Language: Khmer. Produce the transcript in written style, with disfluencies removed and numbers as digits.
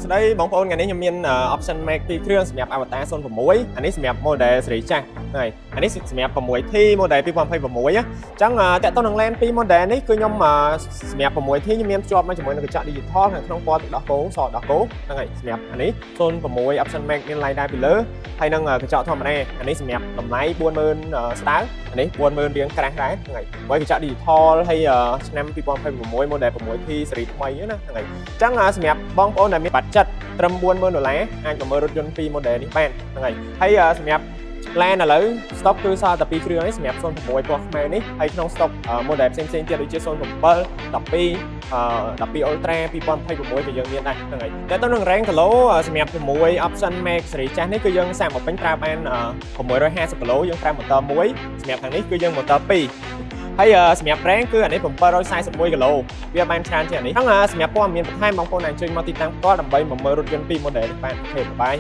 ស្ដីបងប្អូនថ្ងៃនេះខ្ញុំមាន option Mac 2គ្រឿងសម្រាប់ Avatar 06អានេះសម្រាប់ model សេរីចាស់ហើយអានេះសម្រាប់ 6T model 2026អញ្ចឹងតើតើនឹង LAN 2 model នេះគឺខ្ញុំសម្រាប់ 6T ខ្ញុំមានភ្ជាប់មកជាមួយនឹងកញ្ចក់ digital ខាងក្នុងពណ៌ទឹកដោះគោសដោះគោហ្នឹងហើយសម្រាប់អានេះ06 option Mac មាន light ដែរពីលើហើយនឹងកញ្ចក់ធម្មតាអានេះសម្រាប់តម្លៃ 40000 ស្ដើងអានេះ 40000 រៀងក្រាស់ដែរហ្នឹងហើយកញ្ចក់ digital ហើយឆ្នាំ2026 model 6T សេរីថ្មីណាហ្នឹងហើយអញ្ចឹងសម្រាប់បងប្អូនដែលមានបាត់ចិត្តត្រឹម$40000អាចមកមើលរថយន្ត2 model នេះបានហ្នឹងហើយសម្រាប់ LAN ឥឡូវ stock គឺសល់តែ2គ្រឿងនេះសម្រាប់06ពណ៌ខ្មៅនេះហើយក្នុង stock model ផ្សេងៗទៀតដូចជា07 12 Ultra 2026ក៏យើងមានដែរហ្នឹងហើយតែទៅនឹង rank kilo សម្រាប់6 option Max សេរីចាស់នេះគឺយើងសាកមកពេញប្រើបាន650 kilo យើងប្រើ motor 1សម្រាប់ខាងនេះគឺយើង motor 2ហើយសម្រាប់ rank គឺអានេះ741 គីឡូវាបានច្រើនជាងនេះហ្នឹងសម្រាប់ព័ត៌មានបន្ថែមបងប្អូនអាចជួយមកទីតាំងផ្ទាល់ដើម្បីមកមើលរថយន្ត2 model នេះបានអូខេបាយ